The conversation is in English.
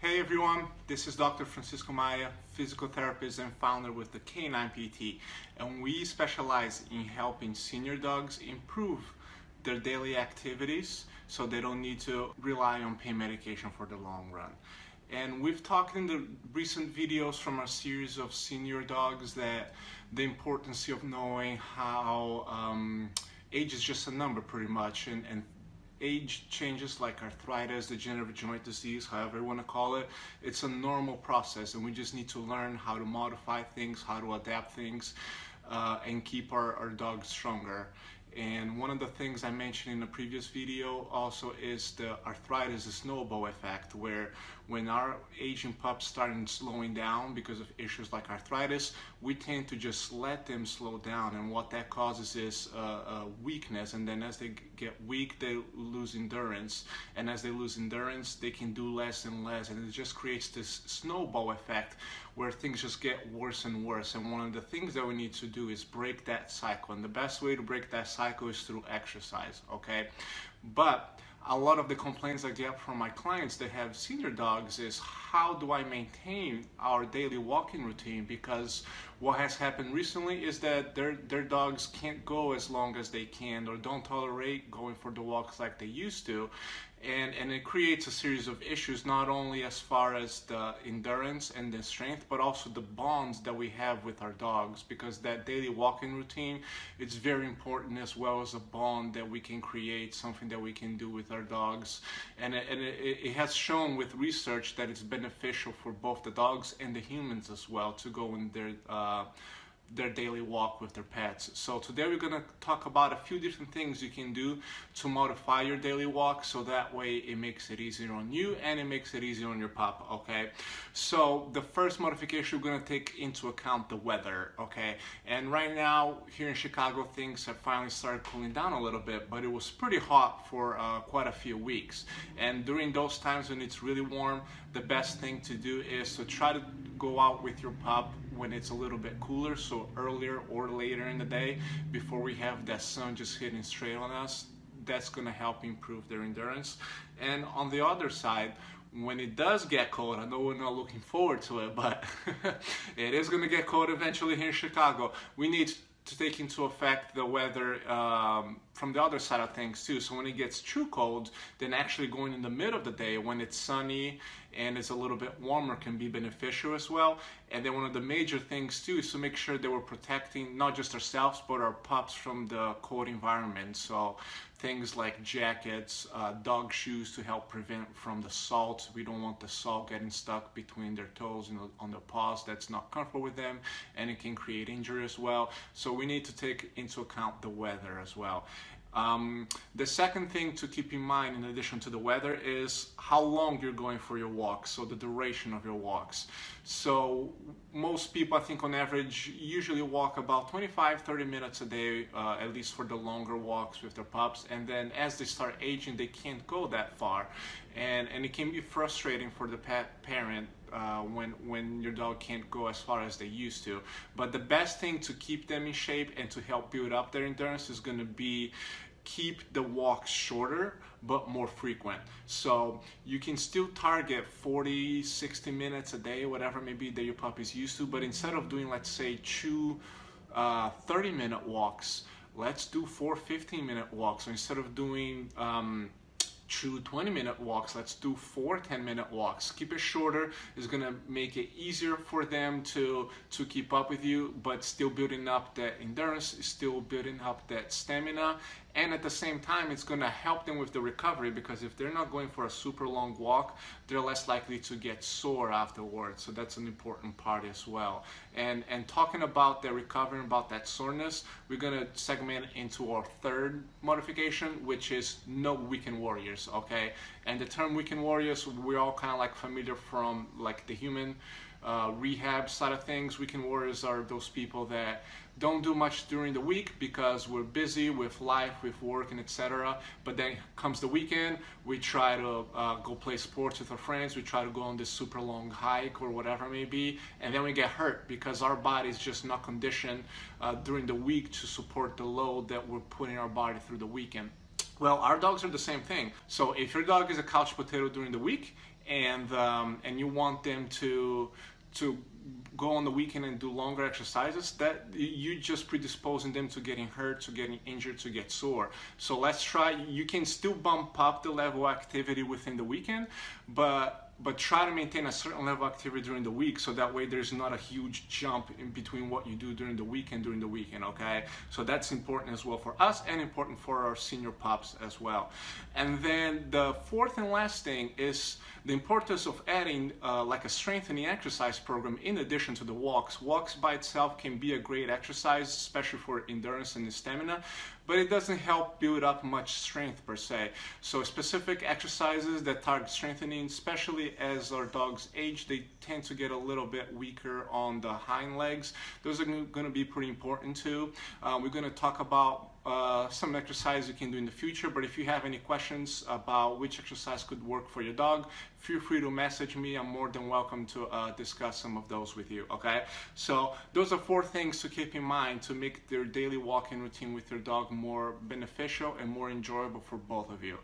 Hey everyone, this is Dr. Francisco Maia, physical therapist and founder with the K9 PT, and we specialize in helping senior dogs improve their daily activities so they don't need to rely on pain medication for the long run. And we've talked in the recent videos from our series of senior dogs that the importance of knowing how age is just a number pretty much, and age changes like arthritis, degenerative joint disease, however you want to call it, it's a normal process, and we just need to learn how to modify things, how to adapt things, and keep our dogs stronger. And one of the things I mentioned in a previous video also is the arthritis, the snowball effect, where when our aging pups start slowing down because of issues like arthritis, we tend to just let them slow down, and what that causes is weakness, and then as they get weak, they lose endurance, and as they lose endurance, they can do less and less, and it just creates this snowball effect where things just get worse and worse. And one of the things that we need to do is break that cycle, and the best way to break that cycle is through exercise, okay? But a lot of the complaints I get from my clients that have senior dogs is, how do I maintain our daily walking routine? Because what has happened recently is that their dogs can't go as long as they can, or don't tolerate going for the walks like they used to. And it creates a series of issues, not only as far as the endurance and the strength, but also the bonds that we have with our dogs, because that daily walking routine, it's very important, as well as a bond that we can create, something that we can do with our dogs. And it has shown with research that it's beneficial for both the dogs and the humans as well to go in their daily walk with their pets. So today we're going to talk about a few different things you can do to modify your daily walk, so that way it makes it easier on you and it makes it easier on your pup, okay? So the first modification, we're going to take into account the weather, okay? And right now here in Chicago, things have finally started cooling down a little bit, but it was pretty hot for quite a few weeks. And during those times when it's really warm, the best thing to do is to try to go out with your pup when it's a little bit cooler, so earlier or later in the day, before we have that sun just hitting straight on us. That's going to help improve their endurance. And on the other side, when it does get cold, I know we're not looking forward to it, but it is going to get cold eventually here in Chicago. We need to take into effect the weather from the other side of things too. So when it gets too cold, then actually going in the middle of the day when it's sunny and it's a little bit warmer can be beneficial as well. And then one of the major things too is to make sure that we're protecting not just ourselves but our pups from the cold environment. So things like jackets, dog shoes to help prevent from the salt. We don't want the salt getting stuck between their toes and on their paws. That's not comfortable with them, and it can create injury as well. So we need to take into account the weather as well. The second thing to keep in mind, in addition to the weather, is how long you're going for your walks, so the duration of your walks. So most people, I think on average, usually walk about 25-30 minutes a day, at least for the longer walks with their pups, and then as they start aging, they can't go that far, and it can be frustrating for the pet parent when your dog can't go as far as they used to. But the best thing to keep them in shape and to help build up their endurance is going to be keep the walks shorter but more frequent. So you can still target 40-60 minutes a day, whatever it may be that your pup is used to, but instead of doing, let's say, 2 30-minute walks, let's do 4 15-minute walks. So instead of doing 2 20-minute walks, let's do 4 10-minute walks. Keep it shorter. It's gonna make it easier for them to keep up with you, but still building up that endurance, still building up that stamina, and at the same time it's gonna help them with the recovery, because if they're not going for a super long walk, they're less likely to get sore afterwards. So that's an important part as well. And talking about the recovery, about that soreness, we're gonna segment into our third modification, which is no weekend warriors, okay? And the term weekend warriors, we're all kind of like familiar from like the human rehab side of things. Weekend warriors are those people that don't do much during the week because we're busy with life, with work, and etc. But then comes the weekend, we try to go play sports with our friends, we try to go on this super long hike or whatever it may be, and then we get hurt because our body is just not conditioned during the week to support the load that we're putting our body through the weekend. Well, our dogs are the same thing. So if your dog is a couch potato during the week and you want them to go on the weekend and do longer exercises, that you just predisposing them to getting hurt, to getting injured, to get sore. So let's try. You can still bump up the level of activity within the weekend, but try to maintain a certain level of activity during the week, so that way there's not a huge jump in between what you do during the week and during the weekend, okay? So that's important as well for us and important for our senior pups as well. And then the fourth and last thing is the importance of adding like a strengthening exercise program in addition to the walks. Walks by itself can be a great exercise, especially for endurance and stamina, but it doesn't help build up much strength per se. So specific exercises that target strengthening, especially as our dogs age, they tend to get a little bit weaker on the hind legs. Those are going to be pretty important too. We're going to talk about some exercise you can do in the future, but if you have any questions about which exercise could work for your dog, feel free to message me. I'm more than welcome to discuss some of those with you, okay? So those are 4 things to keep in mind to make their daily walking routine with your dog more beneficial and more enjoyable for both of you.